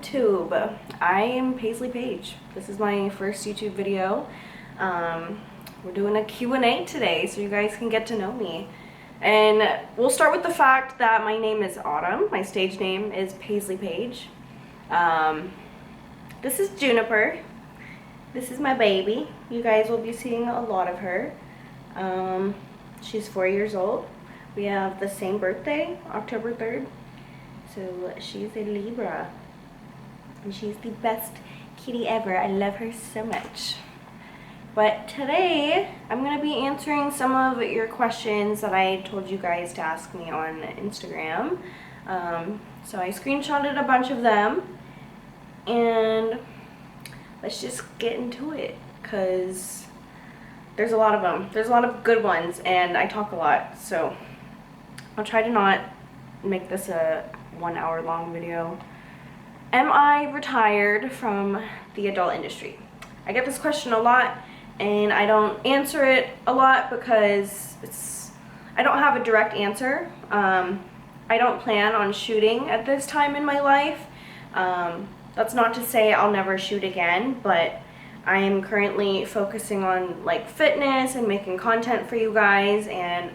YouTube. I am Paisley Paige. This is my first YouTube video. We're doing a Q&A today so you guys can get to know me. And we'll start with the fact that my name is Autumn. My stage name is Paisley Paige. This is Juniper. This is my baby. You guys will be seeing a lot of her. She's 4 years old. We have the same birthday, October 3rd. So she's a Libra. And she's the best kitty ever. I love her so much. But today, I'm going to be answering some of your questions that I told you guys to ask me on Instagram. So I screenshotted a bunch of them. And let's just get into it, because there's a lot of them. There's a lot of good ones, and I talk a lot. So I'll try to not make this a 1 hour long video. Am I retired from the adult industry? I get this question a lot, and I don't answer it a lot because I don't have a direct answer. I don't plan on shooting at this time in my life. That's not to say I'll never shoot again, but I am currently focusing on like fitness and making content for you guys, and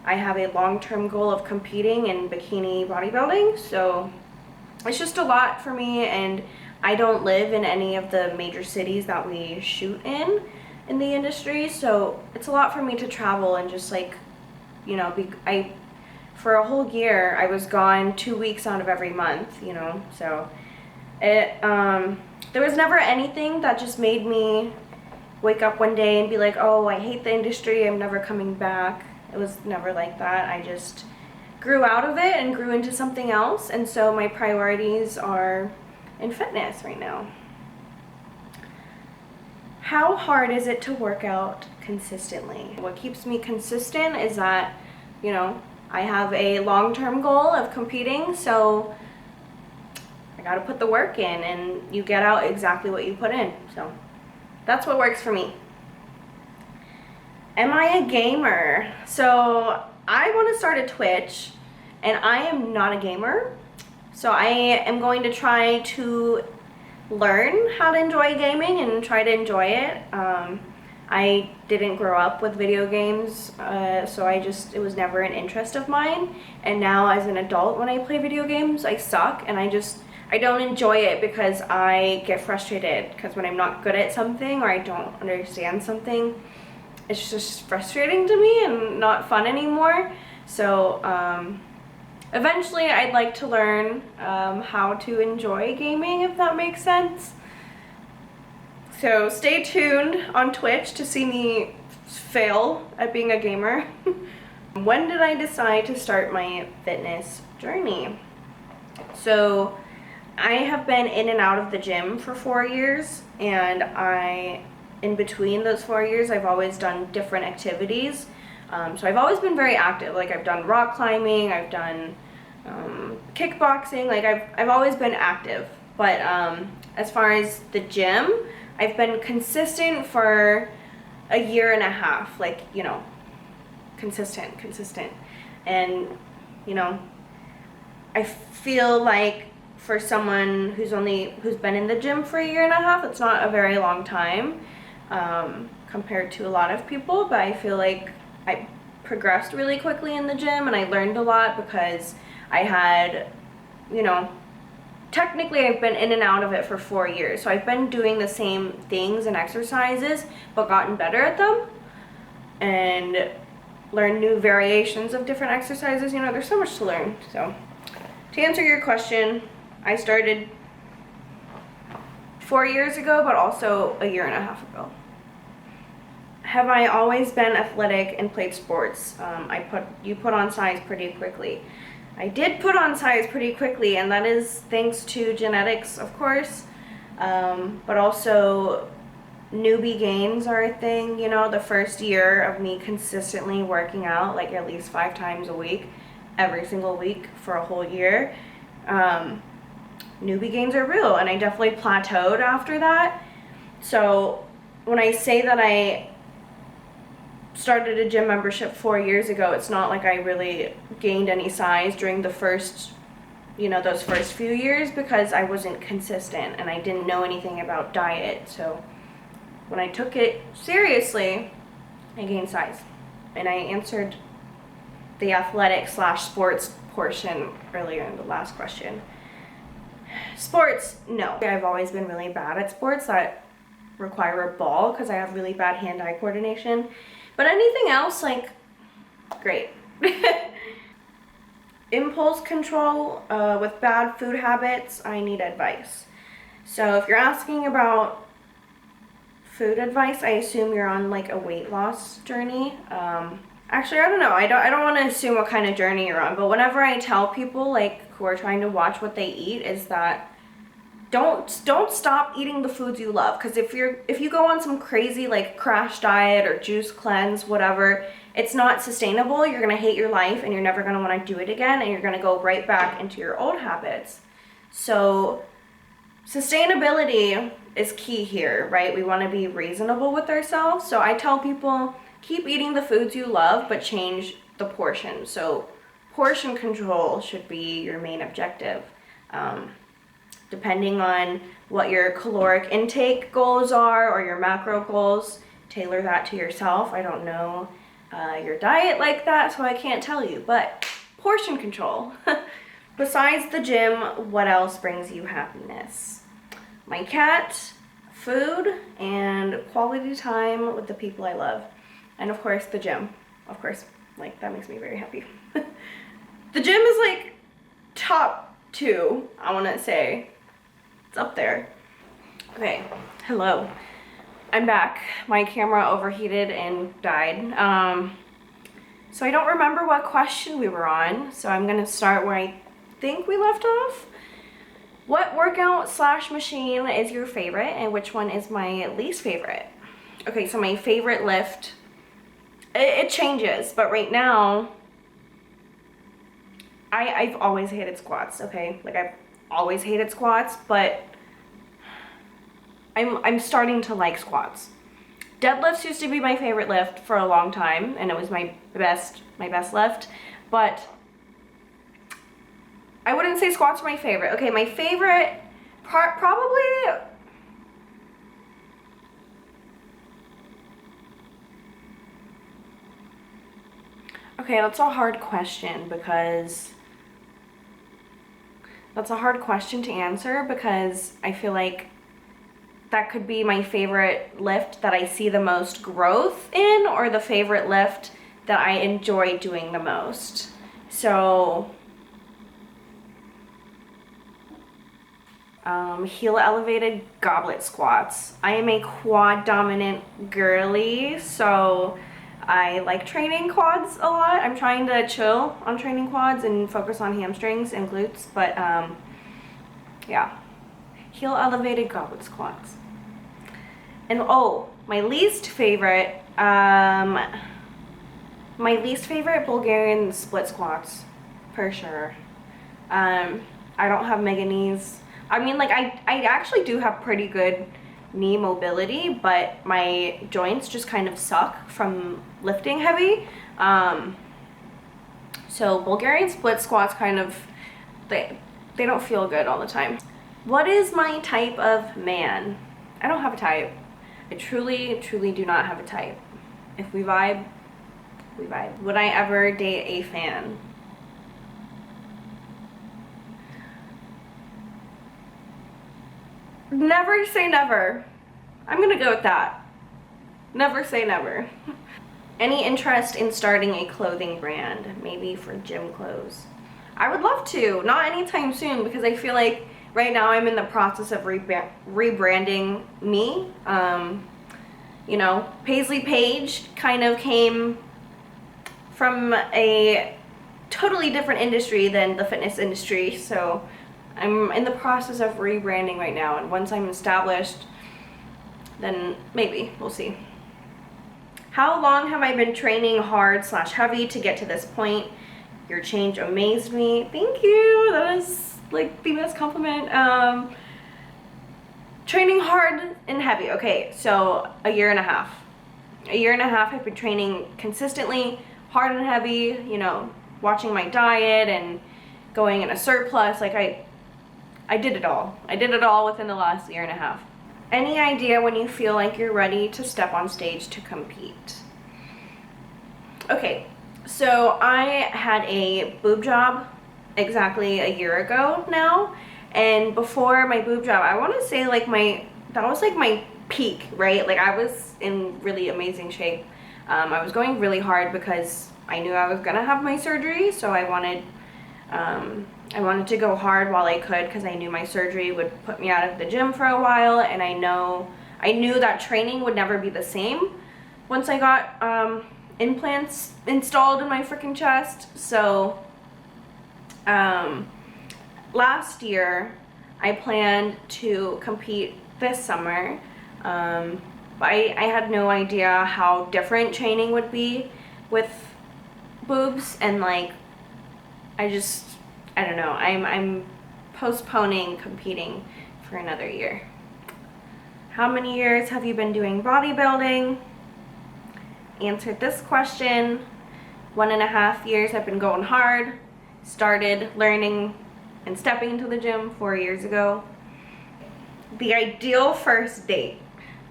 I have a long-term goal of competing in bikini bodybuilding, so it's just a lot for me, and I don't live in any of the major cities that we shoot in the industry, so it's a lot for me to travel and just like, you know, for a whole year I was gone 2 weeks out of every month, you know, so there was never anything that just made me wake up one day and be like, oh, I hate the industry, I'm never coming back. It was never like that. I just grew out of it and grew into something else, and so my priorities are in fitness right now. How hard is it to work out consistently? What keeps me consistent is that, you know, I have a long-term goal of competing, so I gotta put the work in, and you get out exactly what you put in. So that's what works for me. Am I a gamer? So I want to start a Twitch, and I am not a gamer. So I am going to try to learn how to enjoy gaming and try to enjoy it. I didn't grow up with video games, so it was never an interest of mine. And now as an adult, when I play video games, I suck, and I don't enjoy it because I get frustrated, because when I'm not good at something or I don't understand something, it's just frustrating to me and not fun anymore. So eventually I'd like to learn how to enjoy gaming, if that makes sense. So stay tuned on Twitch to see me fail at being a gamer. When did I decide to start my fitness journey? So I have been in and out of the gym for 4 years, and in between those 4 years, I've always done different activities. So I've always been very active. Like, I've done rock climbing, I've done kickboxing, like I've always been active. But as far as the gym, I've been consistent for a year and a half, like, you know, consistent. And, you know, I feel like for someone who's been in the gym for a year and a half, it's not a very long time compared to a lot of people, but I feel like I progressed really quickly in the gym, and I learned a lot because I had, you know, technically I've been in and out of it for 4 years, so I've been doing the same things and exercises but gotten better at them and learned new variations of different exercises. You know, there's so much to learn. So to answer your question, I started 4 years ago, but also a year and a half ago. Have I always been athletic and played sports? You put on size pretty quickly. I did put on size pretty quickly, and that is thanks to genetics, of course, but also newbie gains are a thing. You know, the first year of me consistently working out, like at least 5 times a week, every single week for a whole year, newbie gains are real, and I definitely plateaued after that. So when I say that I started a gym membership 4 years ago, it's not like I really gained any size during the first you know, those first few years because I wasn't consistent and I didn't know anything about diet. So when I took it seriously, I gained size. And I answered the athletic / sports portion earlier in the last question. Sports, no. I've always been really bad at sports that require a ball because I have really bad hand-eye coordination. But anything else, like, great. Impulse control with bad food habits, I need advice. So if you're asking about food advice, I assume you're on like a weight loss journey. Actually, I don't know. I don't want to assume what kind of journey you're on, but whenever I tell people like who are trying to watch what they eat is that don't stop eating the foods you love, because if you go on some crazy like crash diet or juice cleanse, whatever, it's not sustainable. You're going to hate your life and you're never going to want to do it again, and you're going to go right back into your old habits. So sustainability is key here, right? We want to be reasonable with ourselves. So I tell people, keep eating the foods you love, but change the portion. So portion control should be your main objective. Depending on what your caloric intake goals are or your macro goals, tailor that to yourself. I don't know your diet like that, so I can't tell you, but portion control. Besides the gym, what else brings you happiness? My cat, food, and quality time with the people I love. And of course, the gym. Of course, like, that makes me very happy. The gym is like top 2, I want to say. It's up there. Okay, hello. I'm back. My camera overheated and died. So I don't remember what question we were on, so I'm gonna start where I think we left off. What workout / machine is your favorite, and which one is my least favorite? Okay, so my favorite lift, it changes, but right now, I've always hated squats, okay? Like, I've always hated squats, but I'm starting to like squats. Deadlifts used to be my favorite lift for a long time, and it was my best lift, but I wouldn't say squats are my favorite. Okay, my favorite part probably, okay, that's a hard question because that's a hard question to answer because I feel like that could be my favorite lift that I see the most growth in, or the favorite lift that I enjoy doing the most. So heel elevated goblet squats. I am a quad dominant girly, so I like training quads a lot. I'm trying to chill on training quads and focus on hamstrings and glutes, but yeah, heel elevated goblet squats. And oh, my least favorite Bulgarian split squats, for sure. I don't have mega knees. I mean, like, I actually do have pretty good knee mobility, but my joints just kind of suck from lifting heavy. So Bulgarian split squats kind of, they don't feel good all the time. What is my type of man? I don't have a type. I truly do not have a type. If we vibe, we vibe. Would I ever date a fan? Never say never. I'm gonna go with that. Never say never. Any interest in starting a clothing brand, maybe for gym clothes? I would love to, not anytime soon, because I feel like right now I'm in the process of rebranding me. You know, Paisley Paige kind of came from a totally different industry than the fitness industry, so I'm in the process of rebranding right now, and once I'm established, then maybe, we'll see. How long have I been training hard / heavy to get to this point? Your change amazed me. Thank you, that is like the best compliment. Training hard and heavy, okay, so a year and a half. A year and a half I've been training consistently, hard and heavy, you know, watching my diet and going in a surplus. Like I did it all. I did it all within the last year and a half. Any idea when you feel like you're ready to step on stage to compete? Okay, so I had a boob job exactly a year ago now, and before my boob job, I want to say like that was like my peak, right? Like I was in really amazing shape. I was going really hard because I knew I was gonna have my surgery, so I wanted to go hard while I could because I knew my surgery would put me out of the gym for a while, and I knew that training would never be the same once I got implants installed in my freaking chest. So last year I planned to compete this summer, but I had no idea how different training would be with boobs, and like I don't know, I'm postponing competing for another year. How many years have you been doing bodybuilding? Answered this question. 1.5 years. I've been going hard. Started learning and stepping into the gym 4 years ago. The ideal first date.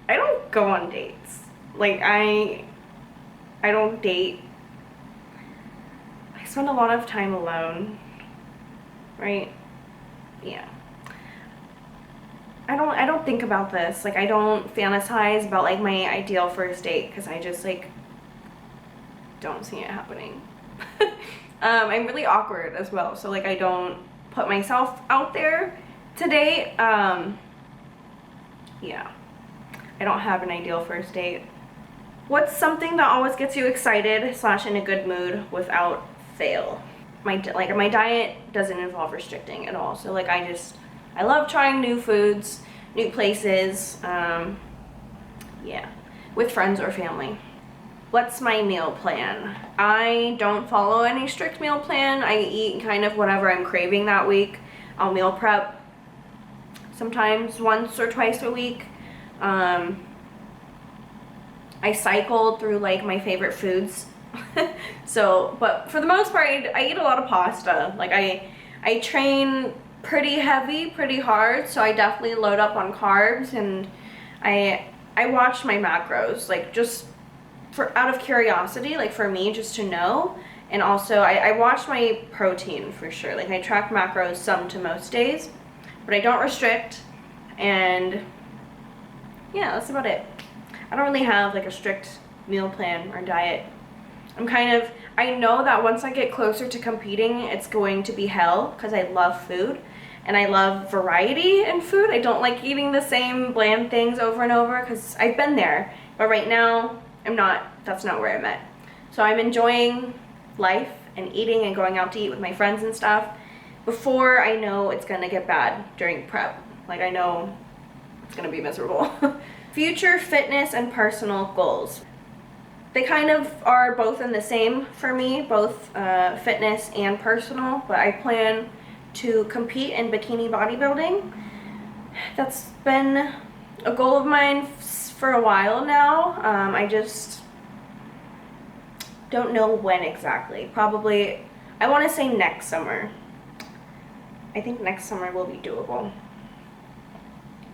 I don't go on dates. Like I don't date. I spend a lot of time alone. Right? Yeah. I don't think about this. Like I don't fantasize about like my ideal first date because I just like don't see it happening. I'm really awkward as well, so like I don't put myself out there to date. Yeah, I don't have an ideal first date. What's something that always gets you excited / in a good mood without fail? My diet doesn't involve restricting at all, so like I love trying new foods, new places, yeah, with friends or family. What's my meal plan? I don't follow any strict meal plan. I eat kind of whatever I'm craving that week. I'll meal prep sometimes once or twice a week. I cycle through like my favorite foods. So, but for the most part, I eat a lot of pasta. Like I train pretty heavy, pretty hard, so I definitely load up on carbs, and I watch my macros, like just out of curiosity, like for me, just to know. And also I watch my protein for sure. Like I track macros some to most days, but I don't restrict. And yeah, that's about it. I don't really have like a strict meal plan or diet. I know that once I get closer to competing, it's going to be hell because I love food and I love variety in food. I don't like eating the same bland things over and over because I've been there, but right now that's not where I'm at. So I'm enjoying life and eating and going out to eat with my friends and stuff before I know it's gonna get bad during prep. Like I know it's gonna be miserable. Future fitness and personal goals. They kind of are both in the same for me, both fitness and personal, but I plan to compete in bikini bodybuilding. That's been a goal of mine for a while now. I just don't know when exactly. Probably, I want to say next summer. I think next summer will be doable.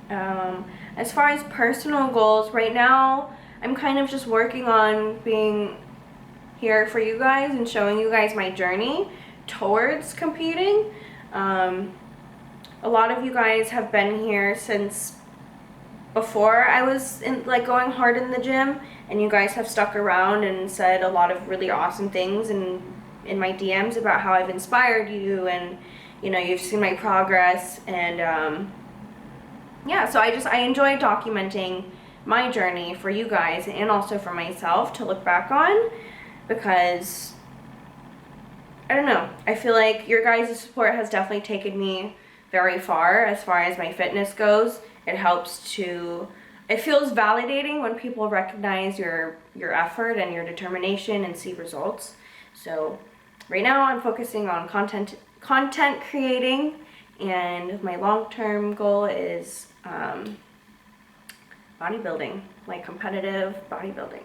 As far as personal goals, right now, I'm kind of just working on being here for you guys and showing you guys my journey towards competing. A lot of you guys have been here since before I was going hard in the gym, and you guys have stuck around and said a lot of really awesome things in my DMs about how I've inspired you, and you've seen my progress, and yeah, so I enjoy documenting my journey for you guys and also for myself to look back on, because I don't know, I feel like your guys' support has definitely taken me very far as my fitness goes. It feels validating when people recognize your effort and your determination and see results. So right now I'm focusing on content creating, and my long-term goal is bodybuilding, like competitive bodybuilding.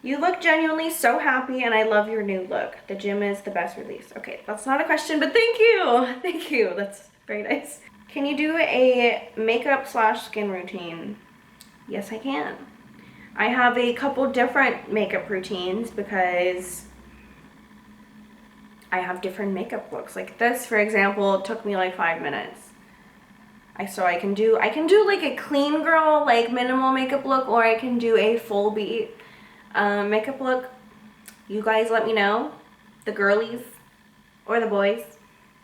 You look genuinely so happy and I love your new look. The gym is the best release. Okay, that's not a question, but thank you. Thank you. That's very nice. Can you do a makeup / skin routine? Yes, I can. I have a couple different makeup routines because I have different makeup looks. Like this, for example, took me like 5 minutes. So I can do like a clean girl, like minimal makeup look, or I can do a full beat makeup look. You guys let me know, the girlies or the boys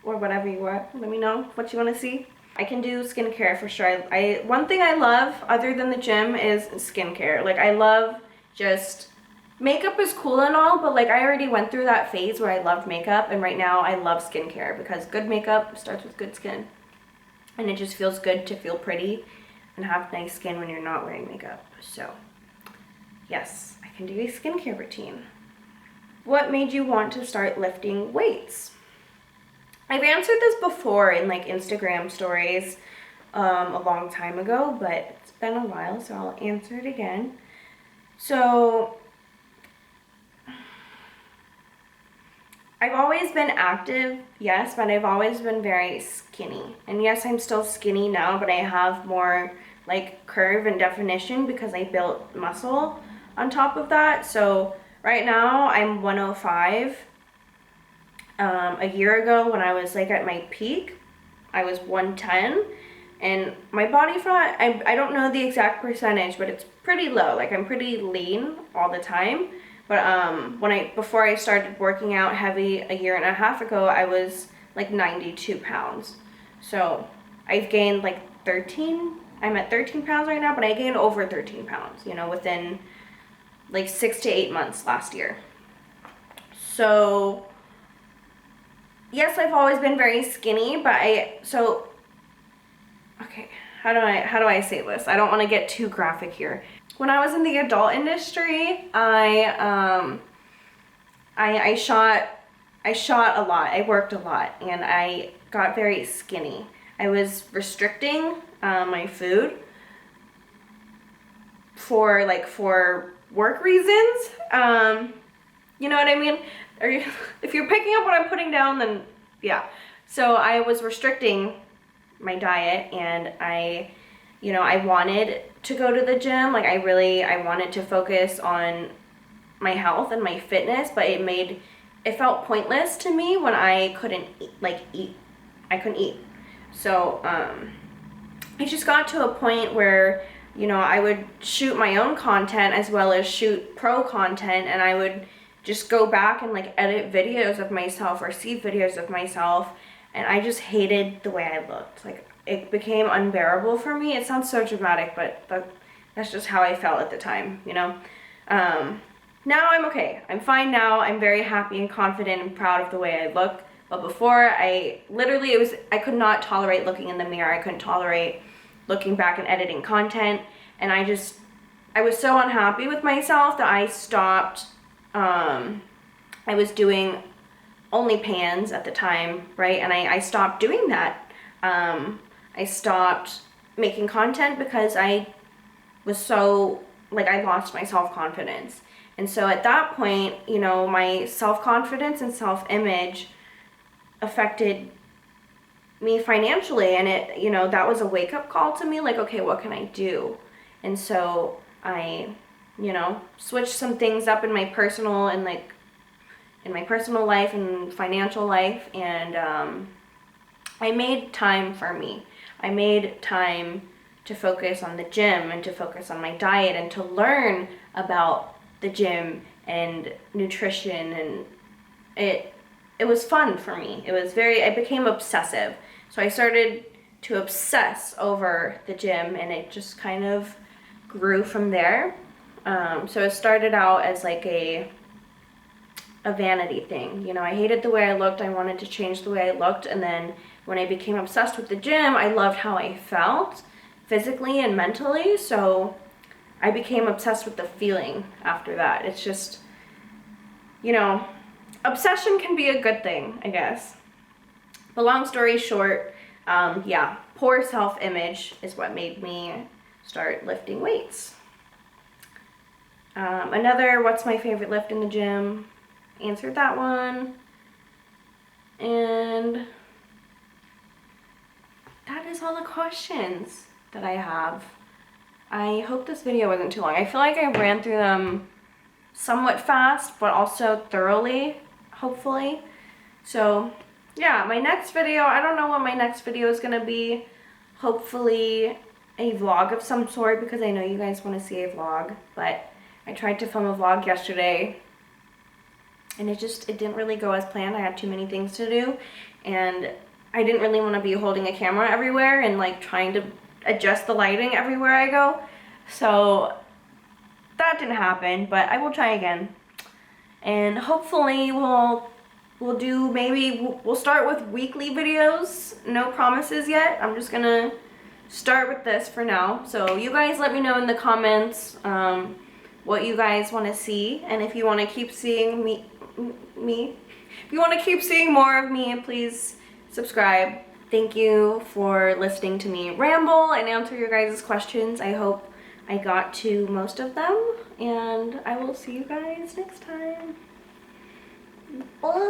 or whatever you are. Let me know what you want to see. I can do skincare for sure. One thing I love other than the gym is skincare. Like I love just makeup is cool and all, but like I already went through that phase where I loved makeup, and right now I love skincare because good makeup starts with good skin. And it just feels good to feel pretty and have nice skin when you're not wearing makeup. So, yes, I can do a skincare routine. What made you want to start lifting weights? I've answered this before in like Instagram stories a long time ago, but it's been a while, so I'll answer it again. So, I've always been active, yes, but I've always been very skinny. And yes, I'm still skinny now, but I have more like curve and definition because I built muscle on top of that. So right now I'm 105. A year ago when I was like at my peak, I was 110. And my body fat, I don't know the exact percentage, but it's pretty low. Like I'm pretty lean all the time. But before I started working out heavy a year and a half ago, I was like 92 pounds. So I've gained like 13. I'm at 13 pounds right now, but I gained over 13 pounds, you know, within like 6 to 8 months last year. So yes, I've always been very skinny, but okay, how do I say this? I don't want to get too graphic here. When I was in the adult industry, I shot a lot. I worked a lot, and I got very skinny. I was restricting my food for work reasons. You know what I mean? If you're picking up what I'm putting down, then yeah. So I was restricting my diet, and I wanted to go to the gym. Like I wanted to focus on my health and my fitness, but it felt pointless to me when I couldn't eat. I couldn't eat. So I just got to a point where, you know, I would shoot my own content as well as shoot pro content, and I would just go back and like edit videos of myself or see videos of myself, and I just hated the way I looked. Like it became unbearable for me. It sounds so dramatic, but that's just how I felt at the time, you know? Now I'm okay. I'm fine now. I'm very happy and confident and proud of the way I look. But before, I could not tolerate looking in the mirror. I couldn't tolerate looking back and editing content. And I was so unhappy with myself that I stopped. I was doing OnlyPans at the time, right? And I stopped doing that. I stopped making content because I was so, I lost my self-confidence. And so at that point, you know, my self-confidence and self-image affected me financially, and it, you know, that was a wake-up call to me, like, okay, what can I do? And so I, you know, switched some things up in my personal and in my personal life and financial life, and I made time for me. I made time to focus on the gym and to focus on my diet and to learn about the gym and nutrition, and it was fun for me. I became obsessive. So I started to obsess over the gym, and it just kind of grew from there. So it started out as like a vanity thing. You know, I hated the way I looked. I wanted to change the way I looked. And then when I became obsessed with the gym, I loved how I felt physically and mentally. So I became obsessed with the feeling after that. It's just, you know, obsession can be a good thing, I guess. But long story short, yeah, poor self-image is what made me start lifting weights. Another, what's my favorite lift in the gym? Answered that one. And that is all the questions that I have. I hope this video wasn't too long. I feel like I ran through them somewhat fast, but also thoroughly, hopefully. So yeah, my next video, I don't know what my next video is gonna be. Hopefully a vlog of some sort, because I know you guys want to see a vlog, but I tried to film a vlog yesterday and it didn't really go as planned. I had too many things to do and I didn't really want to be holding a camera everywhere and like trying to adjust the lighting everywhere I go. So that didn't happen, but I will try again. And hopefully we'll do, maybe we'll start with weekly videos. No promises yet. I'm just gonna start with this for now. So you guys let me know in the comments what you guys want to see, and if you want to keep seeing me, if you want to keep seeing more of me, please subscribe. Thank you for listening to me ramble and answer your guys' questions. I hope I got to most of them, and I will see you guys next time. Bye.